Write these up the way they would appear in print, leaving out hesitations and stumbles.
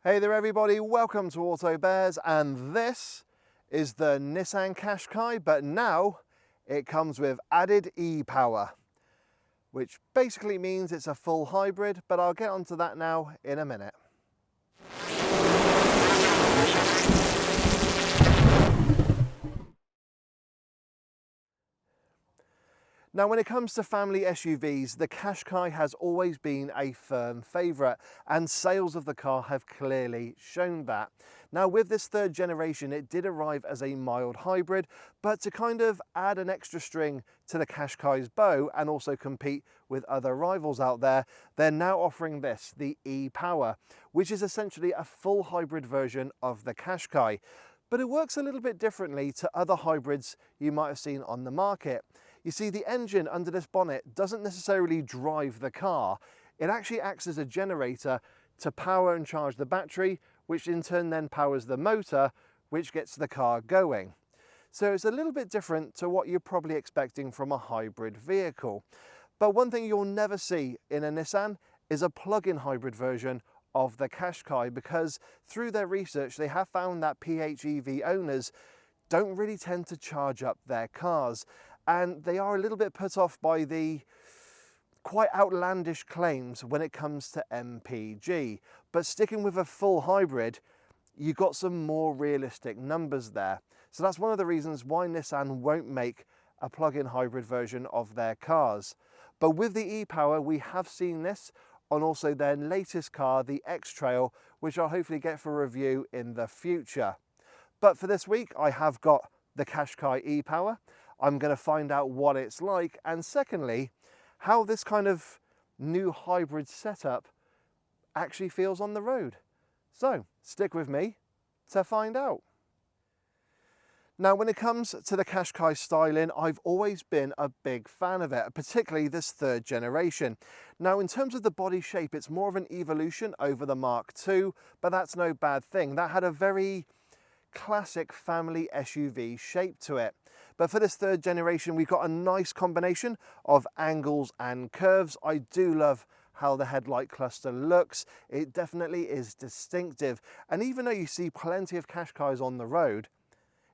Hey there everybody, welcome to Auto Bears, and this is the Nissan Qashqai, but now it comes with added e-power, which basically means it's a full hybrid, but I'll get onto that now in a minute. Now, when it comes to family SUVs, the Qashqai has always been a firm favourite, and sales of the car have clearly shown that. Now, with this third generation, it did arrive as a mild hybrid, but to kind of add an extra string to the Qashqai's bow and also compete with other rivals out there, they're now offering this, the e-Power, which is essentially a full hybrid version of the Qashqai. But it works a little bit differently to other hybrids you might have seen on the market. You see, the engine under this bonnet doesn't necessarily drive the car. It actually acts as a generator to power and charge the battery, which in turn then powers the motor, which gets the car going. So it's a little bit different to what you're probably expecting from a hybrid vehicle. But one thing you'll never see in a Nissan is a plug-in hybrid version of the Qashqai, because through their research they have found that PHEV owners don't really tend to charge up their cars, and they are a little bit put off by the quite outlandish claims when it comes to MPG. But sticking with a full hybrid, you got some more realistic numbers there. So that's one of the reasons why Nissan won't make a plug-in hybrid version of their cars. But with the e-Power, we have seen this on also their latest car, the X-Trail, which I'll hopefully get for review in the future. But for this week, I have got the Qashqai e-Power. I'm going to find out what it's like, and secondly, how this kind of new hybrid setup actually feels on the road. So stick with me to find out. Now, when it comes to the Qashqai styling, I've always been a big fan of it, particularly this third generation. Now, in terms of the body shape, it's more of an evolution over the Mark II, but that's no bad thing. That had a very classic family SUV shape to it. But for this third generation, we've got a nice combination of angles and curves. I do love how the headlight cluster looks. It definitely is distinctive. And even though you see plenty of Qashqais on the road,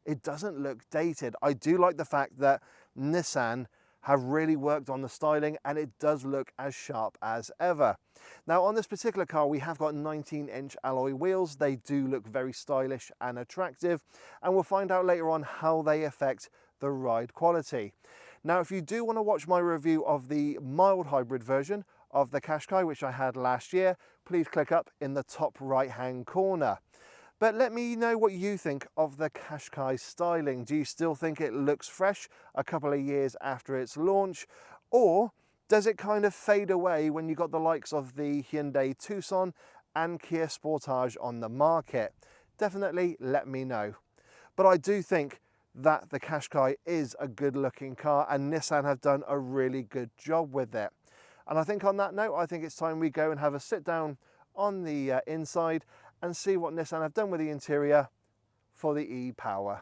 it doesn't look dated. I do like the fact that Nissan have really worked on the styling, and it does look as sharp as ever. Now, on this particular car, we have got 19-inch alloy wheels. They do look very stylish and attractive, and we'll find out later on how they affect the ride quality. Now, if you do want to watch my review of the mild hybrid version of the Qashqai, which I had last year, please click up in the top right-hand corner. But let me know what you think of the Qashqai styling. Do you still think it looks fresh a couple of years after its launch? Or does it kind of fade away when you got the likes of the Hyundai Tucson and Kia Sportage on the market? Definitely let me know. But I do think that the Qashqai is a good looking car, and Nissan have done a really good job with it. And I think on that note, I think it's time we go and have a sit down on the inside and see what Nissan have done with the interior for the e-Power.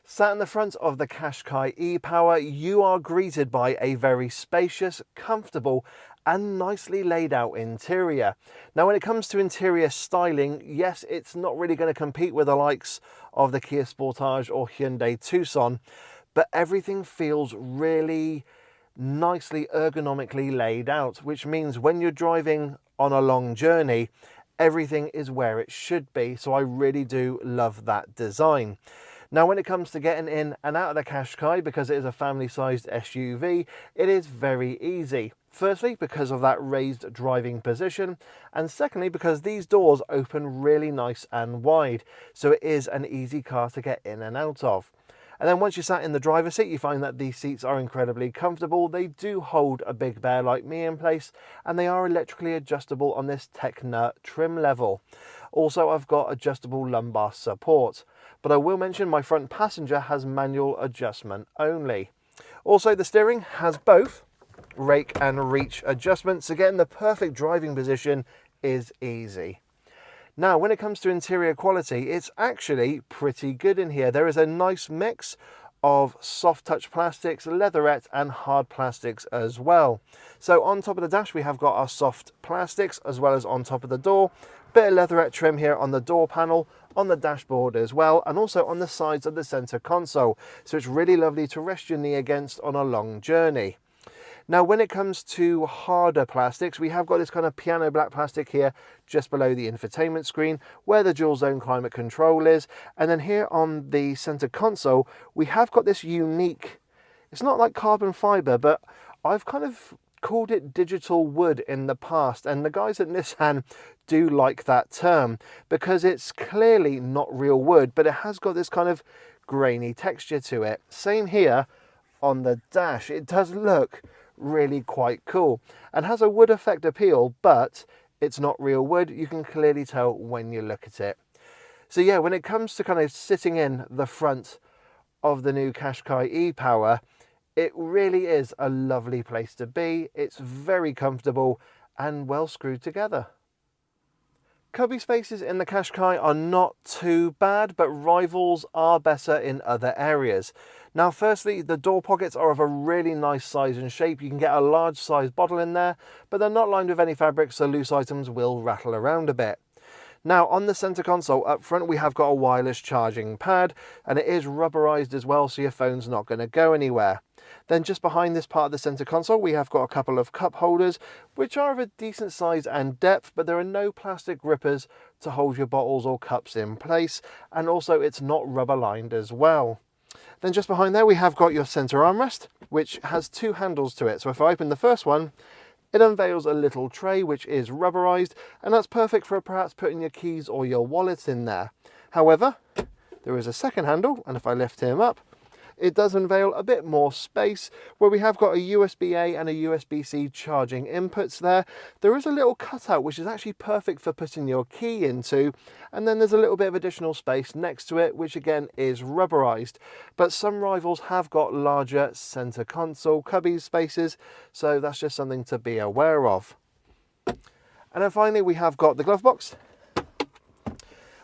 Sat in the front of the Qashqai e-Power, you are greeted by a very spacious, comfortable and nicely laid out interior. Now, when it comes to interior styling, yes, it's not really going to compete with the likes of the Kia Sportage or Hyundai Tucson, but everything feels really nicely ergonomically laid out, which means when you're driving on a long journey, everything is where it should be. So I really do love that design. Now, when it comes to getting in and out of the Qashqai, because it is a family-sized SUV, it is very easy. Firstly, because of that raised driving position, and secondly, because these doors open really nice and wide, so it is an easy car to get in and out of. And then once you're sat in the driver's seat, you find that these seats are incredibly comfortable. They do hold a big bear like me in place, and they are electrically adjustable on this Techna trim level. Also, I've got adjustable lumbar support, but I will mention my front passenger has manual adjustment only. Also, the steering has both rake and reach adjustments. Again, the perfect driving position is easy. Now, when it comes to interior quality, it's actually pretty good in here. There is a nice mix of soft touch plastics, leatherette and hard plastics as well. So on top of the dash we have got our soft plastics, as well as on top of the door, bit of leatherette trim here on the door panel, on the dashboard as well, and also on the sides of the center console. So it's really lovely to rest your knee against on a long journey. Now when it comes to harder plastics, we have got this kind of piano black plastic here just below the infotainment screen where the dual zone climate control is, and then here on the center console we have got this unique, it's not like carbon fiber, but I've kind of called it digital wood in the past, and the guys at Nissan do like that term because it's clearly not real wood, but it has got this kind of grainy texture to it. Same here on the dash, it does look really quite cool and has a wood effect appeal, but it's not real wood. You can clearly tell when you look at it. So yeah, when it comes to kind of sitting in the front of the new Qashqai e-Power, it really is a lovely place to be. It's very comfortable and well screwed together. Cubby spaces in the Qashqai are not too bad, but rivals are better in other areas. Now firstly, the door pockets are of a really nice size and shape. You can get a large size bottle in there, but they're not lined with any fabric, so loose items will rattle around a bit. Now on the center console up front we have got a wireless charging pad, and it is rubberized as well, so your phone's not going to go anywhere. Then just behind this part of the center console we have got a couple of cup holders which are of a decent size and depth, but there are no plastic grippers to hold your bottles or cups in place, and also it's not rubber lined as well. Then just behind there we have got your center armrest, which has two handles to it. So if I open the first one, it unveils a little tray which is rubberized, and that's perfect for perhaps putting your keys or your wallets in there. However, there is a second handle, and if I lift him up, it does unveil a bit more space where we have got a USB-A and a USB-C charging inputs there. There is a little cutout which is actually perfect for putting your key into, and then there's a little bit of additional space next to it which again is rubberized. But some rivals have got larger center console cubby spaces, so that's just something to be aware of. And then finally we have got the glove box,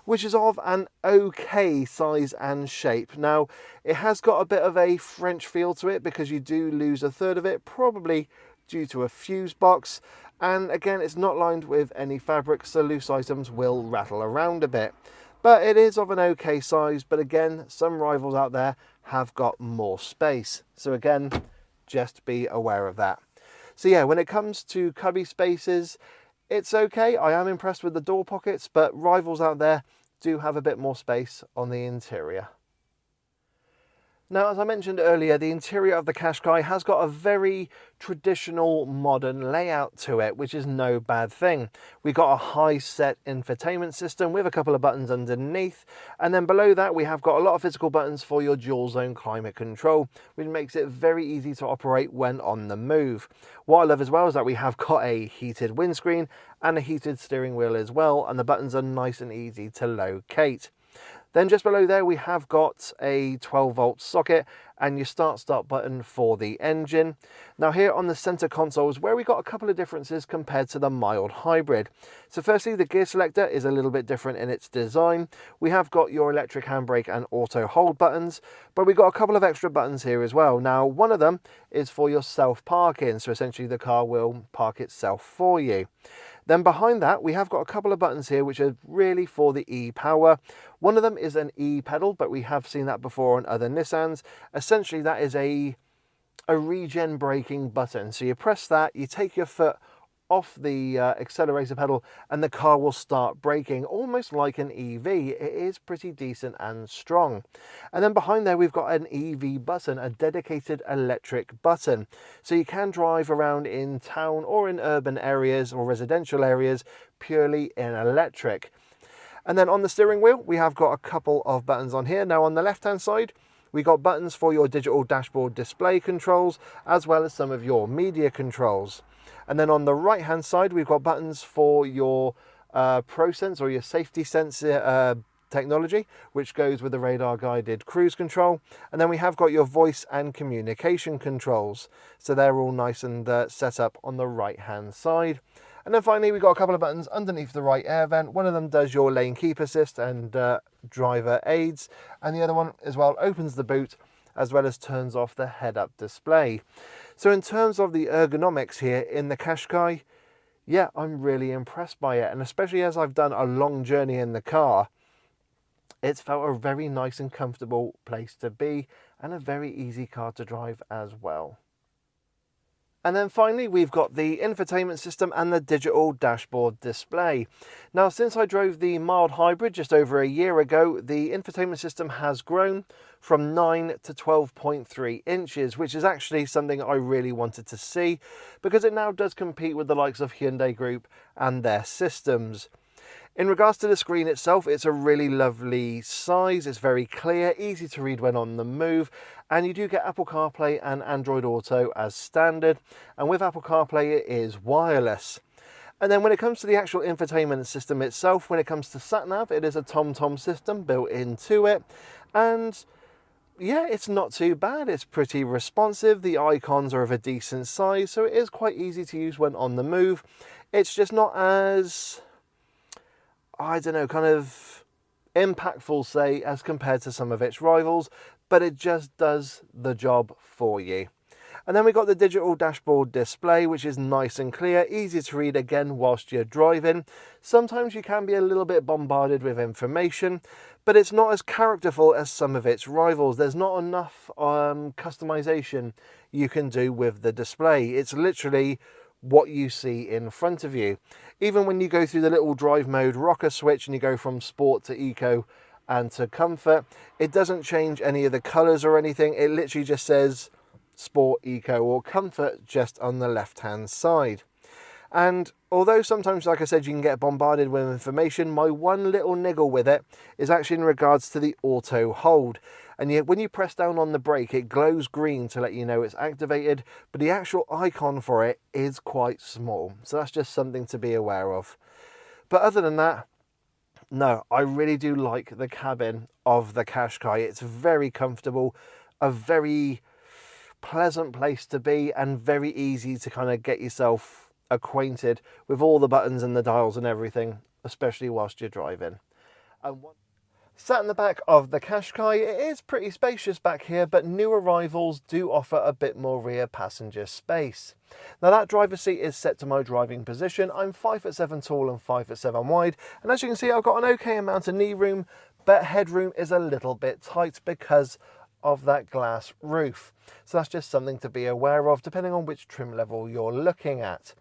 which is of an okay size and shape. Now, it has got a bit of a French feel to it because you do lose a third of it, probably due to a fuse box. And again, it's not lined with any fabric, so loose items will rattle around a bit. But it is of an okay size, but again, some rivals out there have got more space. So again, just be aware of that. So yeah, when it comes to cubby spaces, it's okay. I am impressed with the door pockets, but rivals out there do have a bit more space on the interior. Now, as I mentioned earlier, the interior of the Qashqai has got a very traditional modern layout to it, which is no bad thing. We've got a high set infotainment system with a couple of buttons underneath, and then below that we have got a lot of physical buttons for your dual zone climate control, which makes it very easy to operate when on the move. What I love as well is that we have got a heated windscreen and a heated steering wheel as well, and the buttons are nice and easy to locate. Then just below there we have got a 12-volt socket and your start button for the engine. Now here on the center console is where we got a couple of differences compared to the mild hybrid. So firstly, the gear selector is a little bit different in its design. We have got your electric handbrake and auto hold buttons, but we got a couple of extra buttons here as well. Now one of them is for your self parking, so essentially the car will park itself for you. Then behind that, we have got a couple of buttons here which are really for the e-Power. One of them is an e-pedal, but we have seen that before on other Nissans. Essentially, that is a regen braking button. So you press that, you take your foot off the accelerator pedal, and the car will start braking, almost like an EV. It is pretty decent and strong. And then behind there, we've got an EV button, a dedicated electric button. So you can drive around in town or in urban areas or residential areas purely in electric. And then on the steering wheel, we have got a couple of buttons on here. Now on the left-hand side, we got buttons for your digital dashboard display controls, as well as some of your media controls. And then on the right hand side, we've got buttons for your ProSense or your safety sensor technology, which goes with the radar guided cruise control. And then we have got your voice and communication controls. So they're all nice and set up on the right hand side. And then finally, we've got a couple of buttons underneath the right air vent. One of them does your lane keep assist and driver aids. And the other one as well opens the boot as well as turns off the head-up display. So in terms of the ergonomics here in the Qashqai, yeah, I'm really impressed by it. And especially as I've done a long journey in the car, it's felt a very nice and comfortable place to be, and a very easy car to drive as well. And then finally, we've got the infotainment system and the digital dashboard display. Now, since I drove the mild hybrid just over a year ago, the infotainment system has grown from 9 to 12.3 inches, which is actually something I really wanted to see, because it now does compete with the likes of Hyundai Group and their systems. In regards to the screen itself, it's a really lovely size. It's very clear, easy to read when on the move, and you do get Apple CarPlay and Android Auto as standard, and with Apple CarPlay it is wireless. And then when it comes to the actual infotainment system itself, when it comes to SatNav, it is a TomTom system built into it, and yeah, it's not too bad. It's pretty responsive. The icons are of a decent size, so it is quite easy to use when on the move. It's just not as, I don't know, kind of impactful, say, as compared to some of its rivals, but it just does the job for you. And then we got the digital dashboard display, which is nice and clear, easy to read again whilst you're driving. Sometimes you can be a little bit bombarded with information, but it's not as characterful as some of its rivals. There's not enough customization you can do with the display. It's literally what you see in front of you. Even when you go through the little drive mode rocker switch and you go from sport to eco and to comfort, it doesn't change any of the colors or anything. It literally just says sport, eco or comfort just on the left hand side. And although sometimes, like I said, you can get bombarded with information, my one little niggle with it is actually in regards to the auto hold. And yet when you press down on the brake, it glows green to let you know it's activated, but the actual icon for it is quite small. So that's just something to be aware of. But other than that, no, I really do like the cabin of the Qashqai. It's very comfortable, a very pleasant place to be, and very easy to kind of get yourself acquainted with all the buttons and the dials and everything, especially whilst you're driving. Sat in the back of the Qashqai, it is pretty spacious back here, but new arrivals do offer a bit more rear passenger space. Now that driver's seat is set to my driving position. I'm 5'7" tall and 5'7" wide, and as you can see, I've got an okay amount of knee room, but headroom is a little bit tight because of that glass roof. So that's just something to be aware of depending on which trim level you're looking at.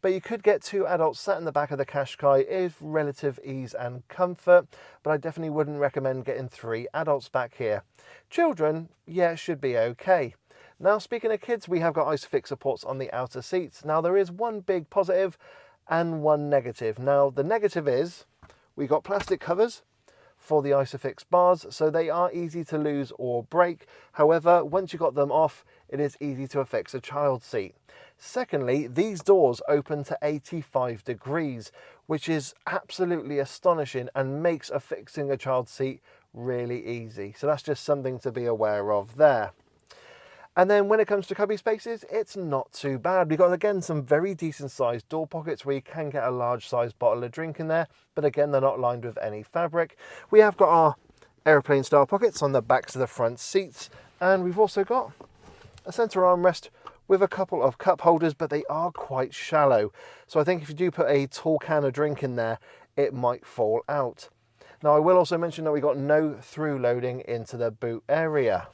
But you could get 2 adults sat in the back of the Qashqai with relative ease and comfort, but I definitely wouldn't recommend getting 3 adults back here. Children, yeah, should be okay. Now, speaking of kids, we have got ISOFIX supports on the outer seats. Now, there is one big positive and one negative. Now, the negative is we got plastic covers for the ISOFIX bars, so they are easy to lose or break. However, once you got them off, it is easy to affix a child seat. Secondly, these doors open to 85 degrees, which is absolutely astonishing and makes affixing a child seat really easy. So that's just something to be aware of there. And then when it comes to cubby spaces, it's not too bad. We've got, again, some very decent sized door pockets where you can get a large sized bottle of drink in there, but again, they're not lined with any fabric. We have got our aeroplane style pockets on the backs of the front seats, and we've also got a centre armrest with a couple of cup holders, but they are quite shallow. So I think if you do put a tall can of drink in there, it might fall out. Now, I will also mention that we got no through loading into the boot area.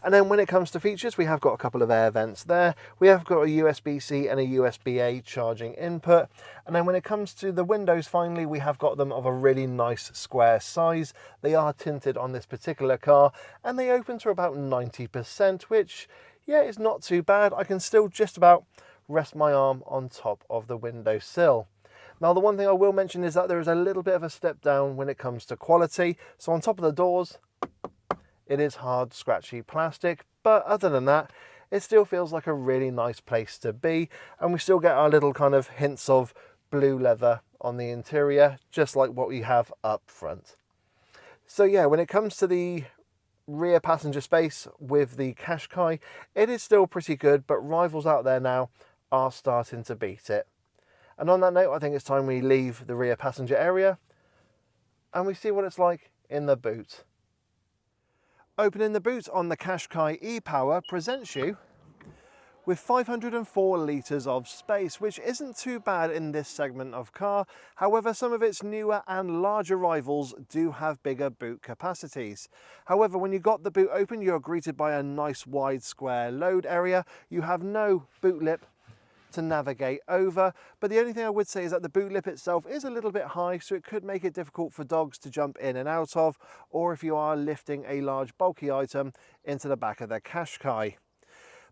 And then when it comes to features, we have got a couple of air vents there. We have got a USB-C and a USB-A charging input. And then when it comes to the windows, finally, we have got them of a really nice square size. They are tinted on this particular car, and they open to about 90%, which, yeah, is not too bad. I can still just about rest my arm on top of the windowsill. Now, the one thing I will mention is that there is a little bit of a step down when it comes to quality. So on top of the doors, it is hard, scratchy plastic, but other than that, it still feels like a really nice place to be, and we still get our little kind of hints of blue leather on the interior, just like what we have up front. So yeah, when it comes to the rear passenger space with the Qashqai, it is still pretty good, but rivals out there now are starting to beat it. And on that note, I think it's time we leave the rear passenger area and we see what it's like in the boot. Opening the boot on the Qashqai e-Power presents you with 504 litres of space, which isn't too bad in this segment of car. However, some of its newer and larger rivals do have bigger boot capacities. However, when you got the boot open, you're greeted by a nice wide square load area. You have no boot lip to navigate over, but the only thing I would say is that the boot lip itself is a little bit high, so it could make it difficult for dogs to jump in and out of, or if you are lifting a large bulky item into the back of the Qashqai.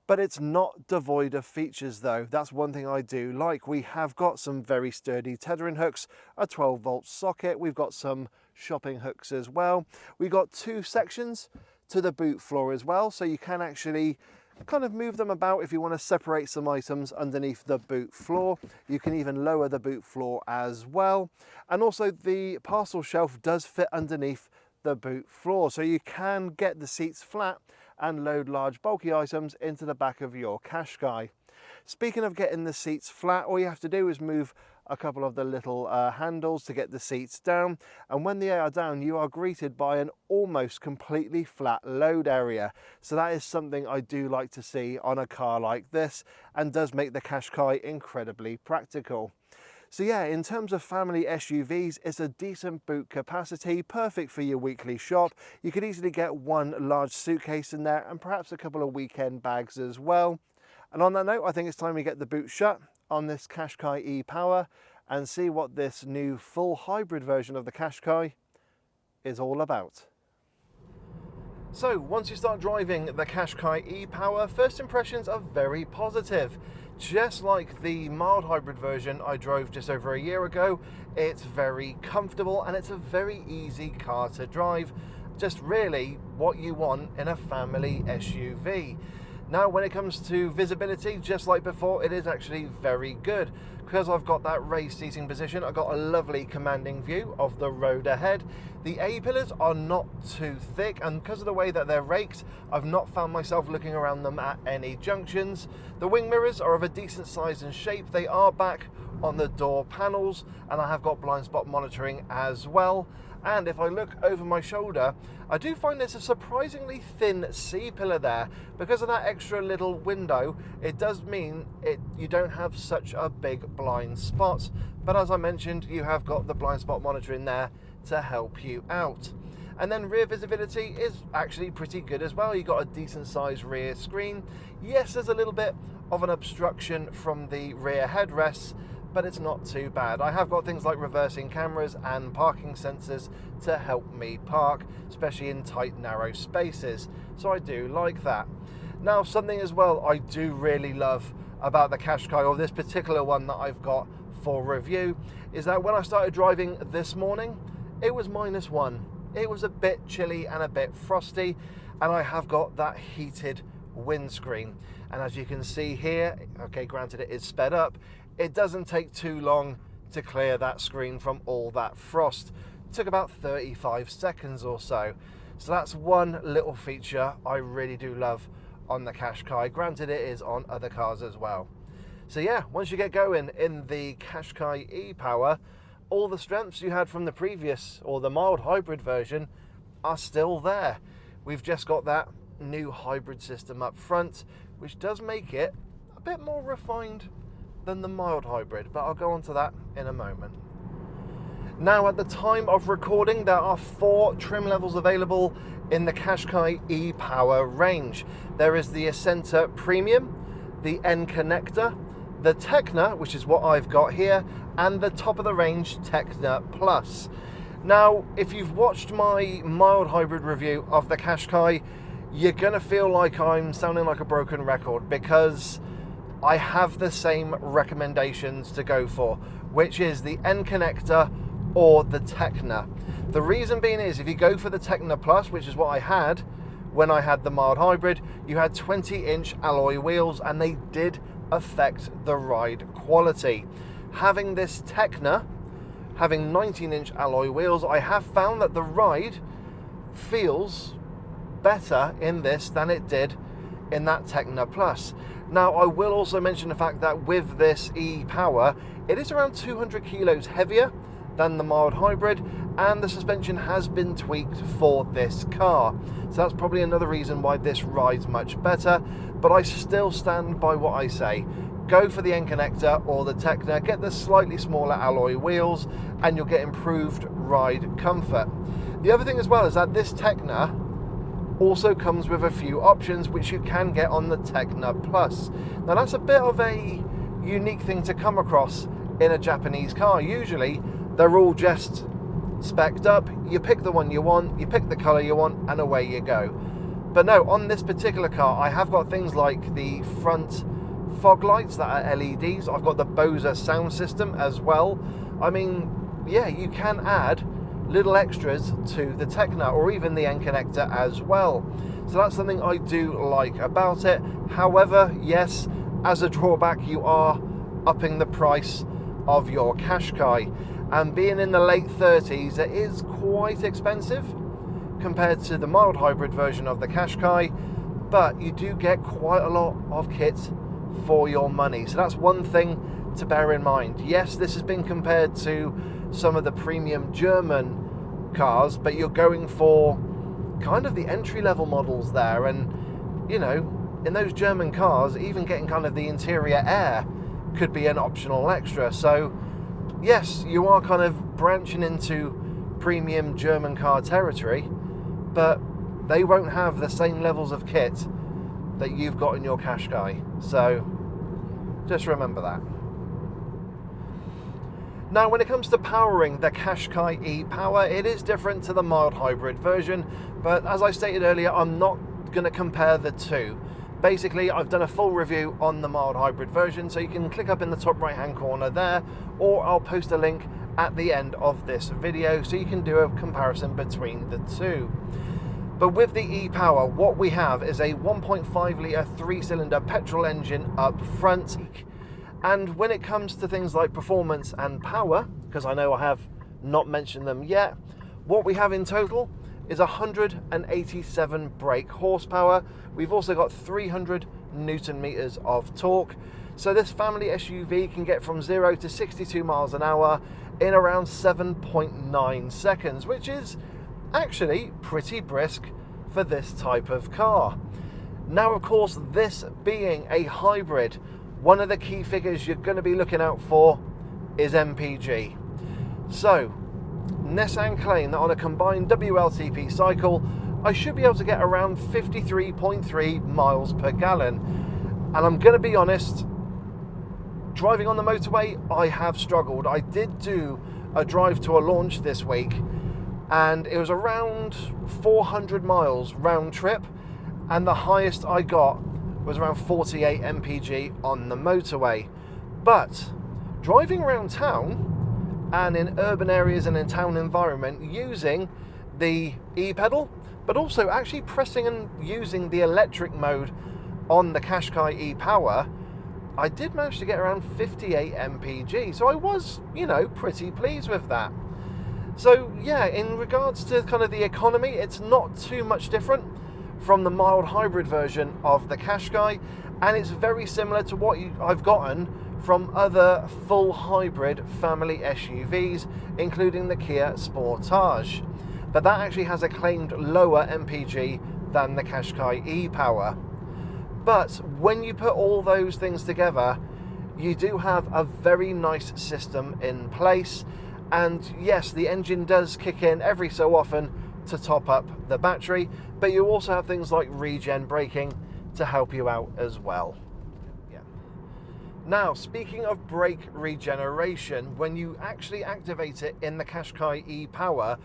But it's not devoid of features though. That's one thing I do like. We have got some very sturdy tethering hooks, a 12-volt socket, we've got some shopping hooks as well. We've got two sections to the boot floor as well, so you can actually kind of move them about if you want to separate some items underneath the boot floor. You can even lower the boot floor as well. And also the parcel shelf does fit underneath the boot floor, so you can get the seats flat and load large bulky items into the back of your Qashqai. Speaking of getting the seats flat, all you have to do is move a couple of the little handles to get the seats down, and when they are down you are greeted by an almost completely flat load area. So that is something I do like to see on a car like this, and does make the Qashqai incredibly practical. So yeah, in terms of family SUVs, it's a decent boot capacity, perfect for your weekly shop. You could easily get one large suitcase in there and perhaps a couple of weekend bags as well. And on that note, I think it's time we get the boot shut on this Qashqai e-Power and see what this new full hybrid version of the Qashqai is all about. So once you start driving the Qashqai e-Power, first impressions are very positive. Just like the mild hybrid version I drove just over a year ago, it's very comfortable and it's a very easy car to drive. Just really what you want in a family SUV. Now when it comes to visibility, just like before, it is actually very good. Because I've got that raised seating position, I've got a lovely commanding view of the road ahead. The A-pillars are not too thick, and because of the way that they're raked, I've not found myself looking around them at any junctions. The wing mirrors are of a decent size and shape. They are back on the door panels, and I have got blind spot monitoring as well. And if I look over my shoulder, I do find there's a surprisingly thin C-pillar there. Because of that extra little window, it does mean you don't have such a big blind spot. But as I mentioned, you have got the blind spot monitoring there to help you out. And then rear visibility is actually pretty good as well. You've got a decent sized rear screen. Yes, there's a little bit of an obstruction from the rear headrests, but it's not too bad. I have got things like reversing cameras and parking sensors to help me park, especially in tight, narrow spaces. So I do like that. Now, something as well I do really love about the Qashqai, or this particular one that I've got for review, is that when I started driving this morning, it was -1. It was a bit chilly and a bit frosty, and I have got that heated windscreen. And as you can see here, okay, granted it is sped up, it doesn't take too long to clear that screen from all that frost. It took about 35 seconds or so. So that's one little feature I really do love on the Qashqai. Granted, it is on other cars as well. So yeah, once you get going in the Qashqai e-Power, all the strengths you had from the previous or the mild hybrid version are still there. We've just got that new hybrid system up front, which does make it a bit more refined than the mild hybrid, but I'll go on to that in a moment. Now, at the time of recording, there are 4 trim levels available in the Qashqai e-Power range. There is the Ascenta Premium, the N Connector, the Tecna, which is what I've got here, and the top of the range Tecna Plus. Now, if you've watched my mild hybrid review of the Qashqai, you're gonna feel like I'm sounding like a broken record, because I have the same recommendations to go for, which is the N Connector or the Tecna. The reason being is, if you go for the Tecna Plus, which is what I had when I had the mild hybrid, you had 20-inch alloy wheels, and they did affect the ride quality. Having this Tecna, having 19-inch alloy wheels, I have found that the ride feels better in this than it did in that Tecna Plus. Now, I will also mention the fact that with this e-Power, it is around 200 kilos heavier than the mild hybrid, and the suspension has been tweaked for this car. So that's probably another reason why this rides much better, but I still stand by what I say. Go for the N connector or the Tecna, get the slightly smaller alloy wheels, and you'll get improved ride comfort. The other thing as well is that this Tecna also comes with a few options which you can get on the Tecna Plus. Now that's a bit of a unique thing to come across in a Japanese car. Usually they're all just spec'd up, you pick the one you want, you pick the colour you want, and away you go. But no, on this particular car I have got things like the front fog lights that are LEDs, I've got the Bose sound system as well. I mean, yeah, you can add little extras to the Tecna or even the N connector as well. So that's something I do like about it. However, yes, as a drawback, you are upping the price of your Qashqai, and being in the late 30s, it is quite expensive compared to the mild hybrid version of the Qashqai, but you do get quite a lot of kit for your money. So that's one thing to bear in mind. Yes, this has been compared to some of the premium German cars, but you're going for kind of the entry-level models there, and you know, in those German cars, even getting kind of the interior air could be an optional extra. So yes, you are kind of branching into premium German car territory, but they won't have the same levels of kit that you've got in your Qashqai. So just remember that. Now, when it comes to powering the Qashqai e-Power, it is different to the mild hybrid version, but as I stated earlier, I'm not going to compare the two. Basically, I've done a full review on the mild hybrid version, so you can click up in the top right hand corner there, or I'll post a link at the end of this video so you can do a comparison between the two. But with the e-Power, what we have is a 1.5 litre 3-cylinder petrol engine up front. And when it comes to things like performance and power, because I know I have not mentioned them yet, what we have in total is 187 brake horsepower. We've also got 300 Newton meters of torque. So this family SUV can get from 0 to 62 miles an hour in around 7.9 seconds, which is actually pretty brisk for this type of car. Now, of course, this being a hybrid, one of the key figures you're going to be looking out for is MPG. So Nissan claim that on a combined WLTP cycle, I should be able to get around 53.3 miles per gallon. And I'm going to be honest, driving on the motorway, I have struggled. I did do a drive to a launch this week, and it was around 400 miles round trip, and the highest I got was around 48 mpg on the motorway. But driving around town and in urban areas and in town environment using the e-pedal, but also actually pressing and using the electric mode on the Qashqai e-Power, I did manage to get around 58 mpg. So I was, you know, pretty pleased with that. So yeah, in regards to kind of the economy, it's not too much different from the mild hybrid version of the Qashqai, and it's very similar to what I've gotten from other full hybrid family SUVs, including the Kia Sportage. But that actually has a claimed lower MPG than the Qashqai e-Power. But when you put all those things together, you do have a very nice system in place. And yes, the engine does kick in every so often to top up the battery, but you also have things like regen braking to help you out as well. Yeah. Now, speaking of brake regeneration, when you actually activate it in the Qashqai e-Power,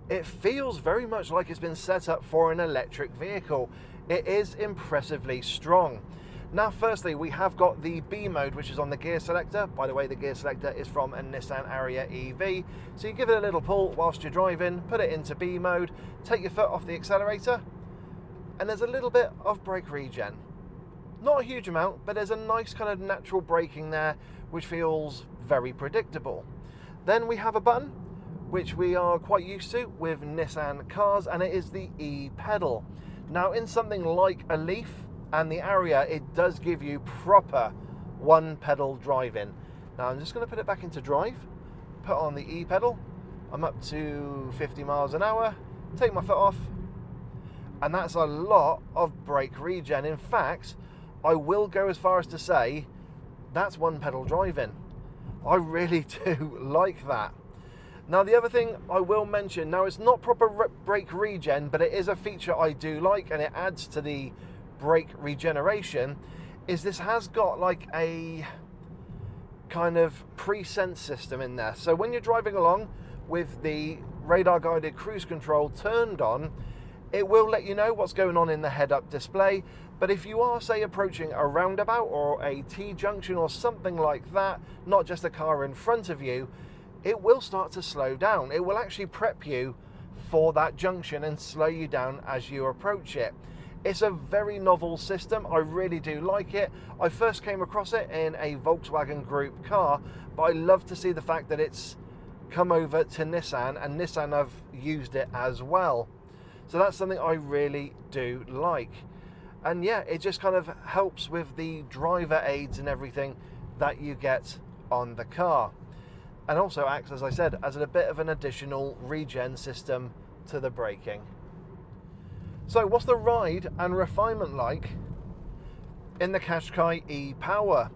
it feels very much like it's been set up for an electric vehicle. It is impressively strong. Now, firstly, we have got the B mode, which is on the gear selector. By the way, the gear selector is from a Nissan Ariya EV. So you give it a little pull whilst you're driving, put it into B mode, take your foot off the accelerator, and there's a little bit of brake regen. Not a huge amount, but there's a nice kind of natural braking there, which feels very predictable. Then we have a button, which we are quite used to with Nissan cars, and it is the e-pedal. Now, in something like a Leaf and the Ariya, it does give you proper one pedal driving. Now I'm just going to put it back into drive, put on the E-pedal, I'm up to 50 miles an hour, take my foot off, and that's a lot of brake regen. In fact, I will go as far as to say that's one pedal driving. I really do like that. Now, the other thing I will mention, now it's not proper brake regen, but it is a feature I do like, and it adds to the brake regeneration, is this has got like a kind of pre-sense system in there. So when you're driving along with the radar guided cruise control turned on, it will let you know what's going on in the head-up display. But if you are, say, approaching a roundabout or a T-junction or something like that, not just a car in front of you, it will start to slow down. It will actually prep you for that junction and slow you down as you approach it. It's a very novel system. I really do like it. I first came across it in a Volkswagen Group car, but I love to see the fact that it's come over to Nissan, and Nissan have used it as well. So that's something I really do like. And yeah, it just kind of helps with the driver aids and everything that you get on the car. And also acts, as I said, as a bit of an additional regen system to the braking. So what's the ride and refinement like in the Qashqai e-Power?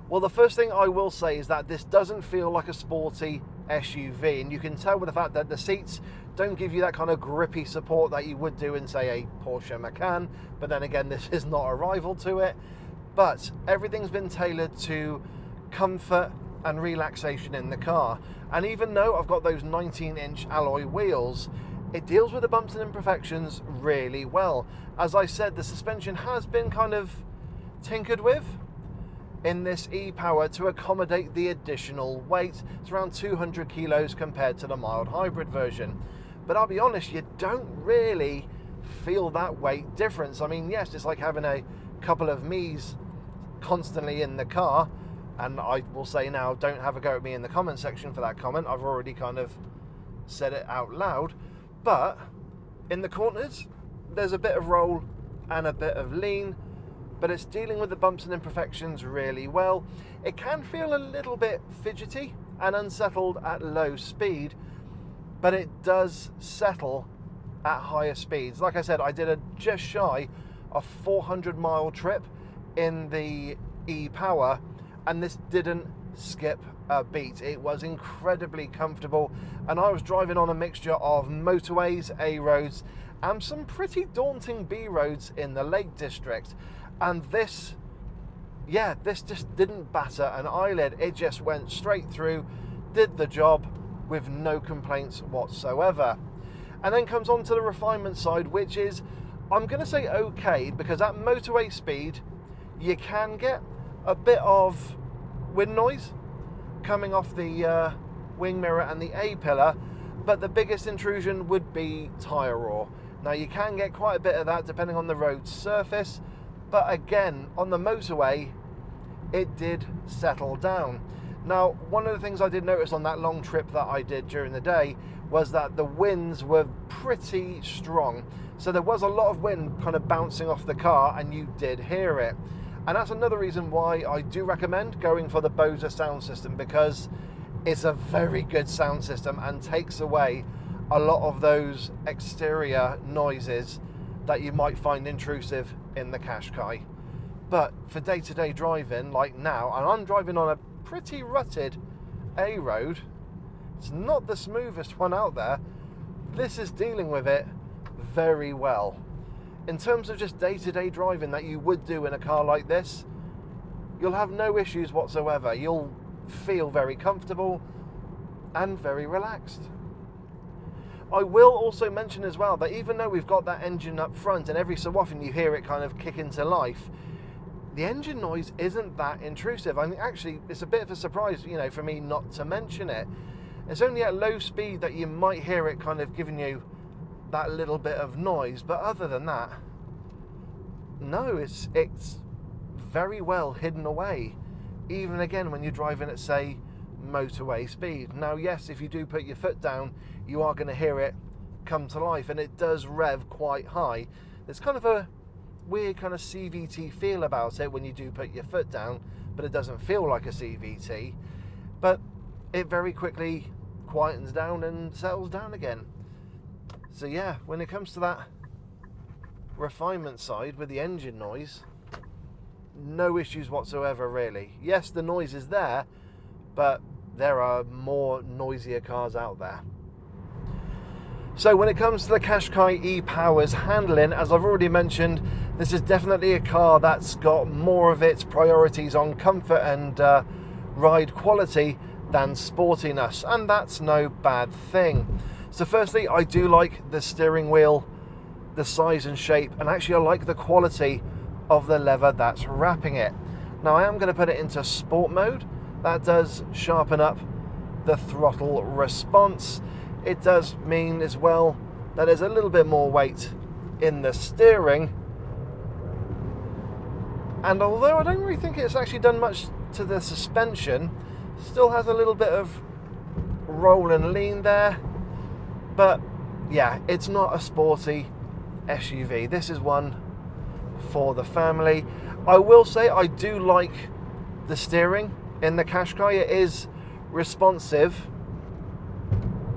Well, the first thing I will say is that this doesn't feel like a sporty SUV, and you can tell with the fact that the seats don't give you that kind of grippy support that you would do in, say, a Porsche Macan, but then again, this is not a rival to it. But everything's been tailored to comfort and relaxation in the car. And even though I've got those 19-inch alloy wheels, it deals with the bumps and imperfections really well. As I said, the suspension has been kind of tinkered with in this e-Power to accommodate the additional weight. It's around 200 kilos compared to the mild hybrid version. But I'll be honest, you don't really feel that weight difference. I mean, yes, it's like having a couple of me's constantly in the car. And I will say now, don't have a go at me in the comment section for that comment. I've already kind of said it out loud. But in the corners, there's a bit of roll and a bit of lean, but it's dealing with the bumps and imperfections really well. It can feel a little bit fidgety and unsettled at low speed, but it does settle at higher speeds. Like I said, I did a just shy of 400-mile trip in the e-Power, and this didn't skip a beat. It was incredibly comfortable, and I was driving on a mixture of motorways, A roads, and some pretty daunting B roads in the Lake District. And this just didn't batter an eyelid. It just went straight through, did the job with no complaints whatsoever. And then comes on to the refinement side, which is, I'm going to say okay, because at motorway speed, you can get a bit of wind noise coming off the wing mirror and the A-pillar, but the biggest intrusion would be tyre roar. Now, you can get quite a bit of that depending on the road surface, but again, on the motorway, it did settle down. Now, one of the things I did notice on that long trip that I did during the day was that the winds were pretty strong. So there was a lot of wind kind of bouncing off the car, and you did hear it. And that's another reason why I do recommend going for the Bose sound system, because it's a very good sound system and takes away a lot of those exterior noises that you might find intrusive in the Qashqai. But for day-to-day driving, like now, and I'm driving on a pretty rutted A road, it's not the smoothest one out there, this is dealing with it very well. In terms of just day-to-day driving that you would do in a car like this, you'll have no issues whatsoever. You'll feel very comfortable and very relaxed. I will also mention as well that even though we've got that engine up front and every so often you hear it kind of kick into life, the engine noise isn't that intrusive. I mean, actually, it's a bit of a surprise, for me not to mention it. It's only at low speed that you might hear it kind of giving you that little bit of noise, but other than that, no, it's very well hidden away, even again when you're driving at, say, motorway speed. Now, yes, if you do put your foot down, you are going to hear it come to life, and it does rev quite high. There's kind of a weird kind of CVT feel about it when you do put your foot down, but it doesn't feel like a CVT. But it very quickly quietens down and settles down again. So yeah, when it comes to that refinement side with the engine noise, no issues whatsoever really. Yes, the noise is there, but there are more noisier cars out there. So when it comes to the Qashqai e-Power's handling, as I've already mentioned, this is definitely a car that's got more of its priorities on comfort and ride quality than sportiness, and that's no bad thing. So firstly, I do like the steering wheel, the size and shape, and actually I like the quality of the leather that's wrapping it. Now I am going to put it into sport mode. That does sharpen up the throttle response. It does mean as well that there's a little bit more weight in the steering, and although I don't really think it's actually done much to the suspension, still has a little bit of roll and lean there. But yeah, it's not a sporty SUV. This is one for the family. I will say I do like the steering in the Qashqai. It is responsive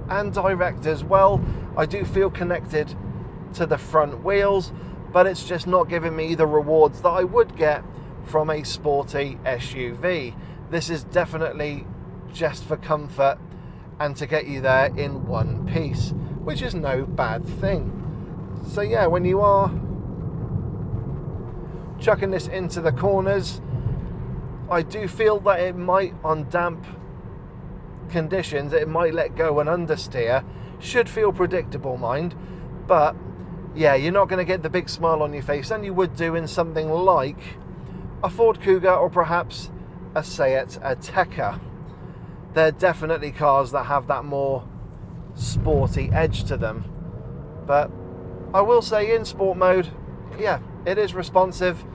and direct as well. I do feel connected to the front wheels, but it's just not giving me the rewards that I would get from a sporty SUV. This is definitely just for comfort and to get you there in one piece, which is no bad thing. So yeah, when you are chucking this into the corners, I do feel that it might, on damp conditions, it might let go and understeer. Should feel predictable, mind, but yeah, you're not going to get the big smile on your face than you would do in something like a Ford Kuga or perhaps a Seat Ateca. They're definitely cars that have that more sporty edge to them. But I will say in sport mode, yeah, it is responsive,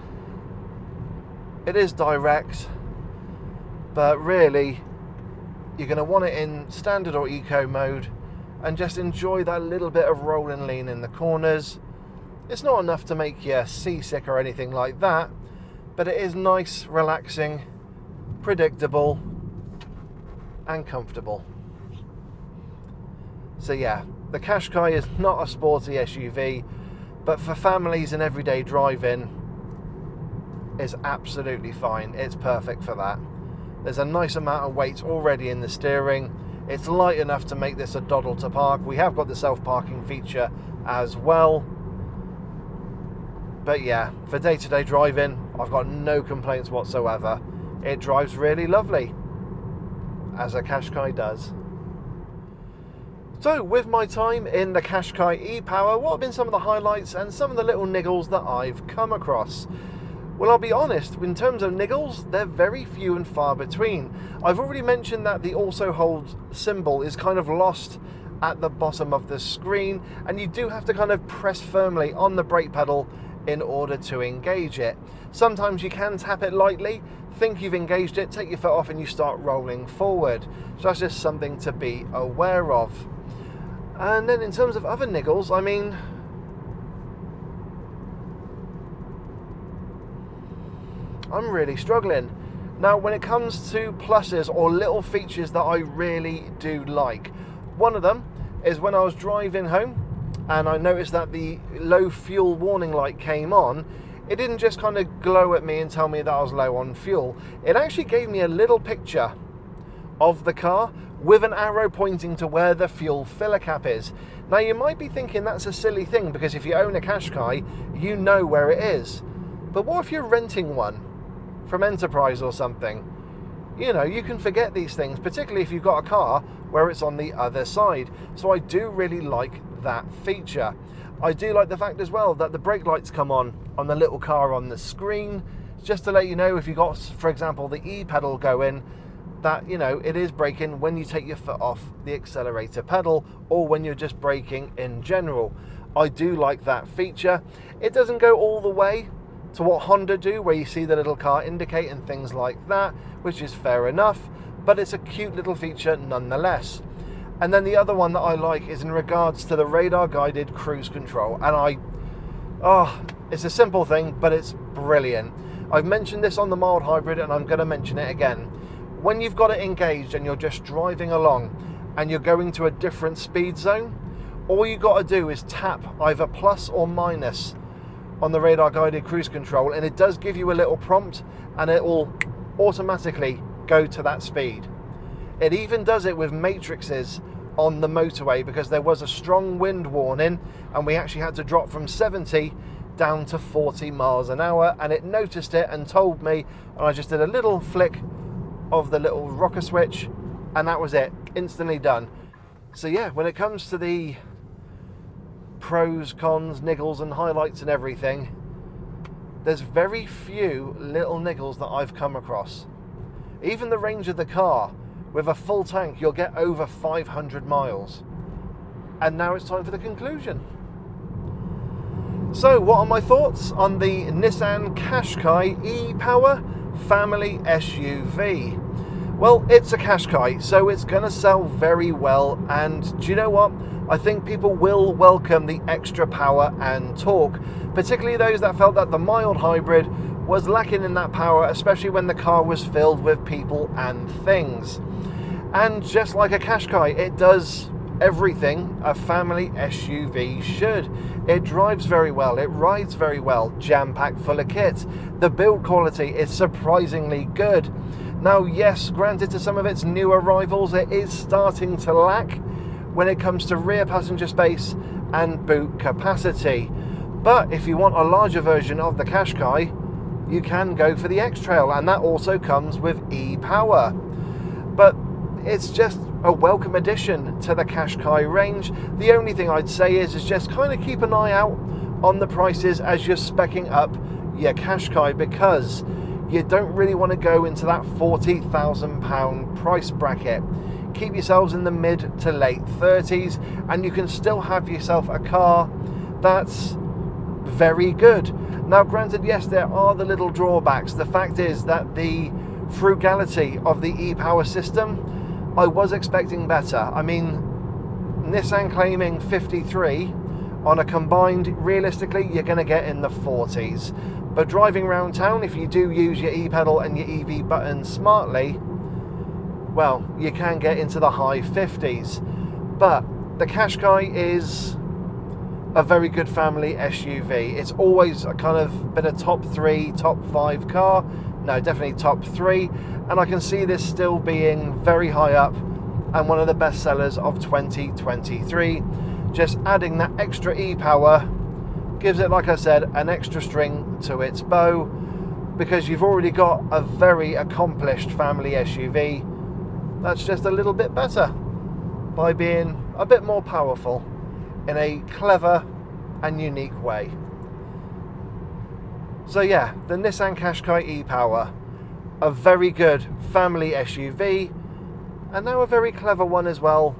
it is direct, but really you're going to want it in standard or eco mode and just enjoy that little bit of roll and lean in the corners. It's not enough to make you seasick or anything like that, but it is nice, relaxing, predictable and comfortable. So yeah, the Qashqai is not a sporty SUV, but for families and everyday driving is absolutely fine. It's perfect for that. There's a nice amount of weight already in the steering. It's light enough to make this a doddle to park. We have got the self-parking feature as well. But yeah, for day-to-day driving, I've got no complaints whatsoever. It drives really lovely, as a Qashqai does. So with my time in the Qashqai e-Power, what have been some of the highlights and some of the little niggles that I've come across? Well, I'll be honest, in terms of niggles, they're very few and far between. I've already mentioned that the also hold symbol is kind of lost at the bottom of the screen, and you do have to kind of press firmly on the brake pedal in order to engage it. Sometimes you can tap it lightly, think you've engaged it, take your foot off and you start rolling forward. So that's just something to be aware of. And then in terms of other niggles, I mean, I'm really struggling. Now, when it comes to pluses or little features that I really do like, one of them is when I was driving home and I noticed that the low fuel warning light came on. It didn't just kind of glow at me and tell me that I was low on fuel. It actually gave me a little picture of the car with an arrow pointing to where the fuel filler cap is. Now, you might be thinking that's a silly thing because if you own a Qashqai, you know where it is. But what if you're renting one from Enterprise or something? You know, you can forget these things, particularly if you've got a car where it's on the other side. So I do really like that feature. I do like the fact as well that the brake lights come on the little car on the screen, just to let you know if you got, for example, the e-pedal going, that, you know, it is braking when you take your foot off the accelerator pedal or when you're just braking in general. I do like that feature. It doesn't go all the way to what Honda do, where you see the little car indicate and things like that, which is fair enough, but it's a cute little feature nonetheless. And then the other one that I like is in regards to the radar guided cruise control. And it's a simple thing, but it's brilliant. I've mentioned this on the mild hybrid and I'm going to mention it again. when you've got it engaged and you're just driving along and you're going to a different speed zone, all you got to do is tap either plus or minus on the radar guided cruise control, and it does give you a little prompt and it will automatically go to that speed. It even does it with matrices on the motorway, because there was a strong wind warning and we actually had to drop from 70 down to 40 miles an hour, and it noticed it and told me, and I just did a little flick of the little rocker switch and that was it, instantly done. So yeah, when it comes to the pros, cons, niggles and highlights and everything, there's very few little niggles that I've come across. Even the range of the car, with a full tank you'll get over 500 miles. And now it's time for the conclusion. So what are my thoughts on the Nissan Qashqai e-Power family SUV? Well, it's a Qashqai, so it's going to sell very well, and do you know what? I think people will welcome the extra power and torque, particularly those that felt that the mild hybrid was lacking in that power, especially when the car was filled with people and things. And just like a Qashqai, it does everything a family SUV should. It drives very well, it rides very well, jam-packed full of kit. The build quality is surprisingly good. Now yes, granted, to some of its newer rivals it is starting to lack when it comes to rear passenger space and boot capacity. But if you want a larger version of the Qashqai, you can go for the X-Trail, and that also comes with e-Power. But it's just a welcome addition to the Qashqai range. The only thing I'd say is just kind of keep an eye out on the prices as you're speccing up your Qashqai, because you don't really want to go into that £40,000 price bracket. Keep yourselves in the mid to late 30s and you can still have yourself a car that's very good. Now granted, yes, there are the little drawbacks. The fact is that the frugality of the e-Power system, I was expecting better. I mean, Nissan claiming 53 on a combined, realistically you're going to get in the 40s. But driving around town, if you do use your e-pedal and your EV button smartly, well, you can get into the high 50s. But the Qashqai is a very good family SUV. It's always a kind of been a top 3, top 5 car. No, definitely top 3. And I can see this still being very high up and one of the best sellers of 2023. Just adding that extra e-Power gives it, like I said, an extra string to its bow, because you've already got a very accomplished family SUV that's just a little bit better by being a bit more powerful in a clever and unique way. So yeah, the Nissan Qashqai e-Power, a very good family SUV, and now a very clever one as well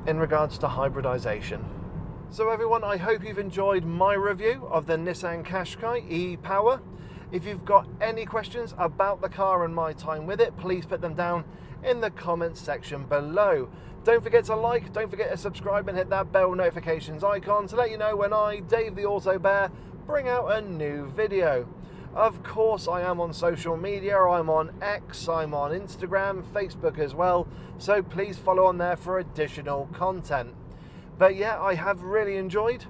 in regards to hybridization. So everyone, I hope you've enjoyed my review of the Nissan Qashqai e-Power. If you've got any questions about the car and my time with it, please put them down in the comments section below. Don't forget to like, don't forget to subscribe and hit that bell notifications icon to let you know when I, Dave the Auto Bear, bring out a new video. Of course, I am on social media. I'm on X, I'm on Instagram, Facebook as well, so please follow on there for additional content. But yeah, I have really enjoyed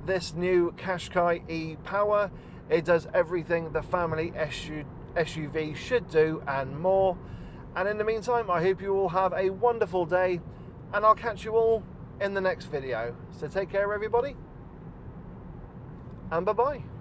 this new Qashqai e-Power. It does everything the family SUV should do and more. And in the meantime, I hope you all have a wonderful day, and I'll catch you all in the next video. So take care, everybody, and bye-bye.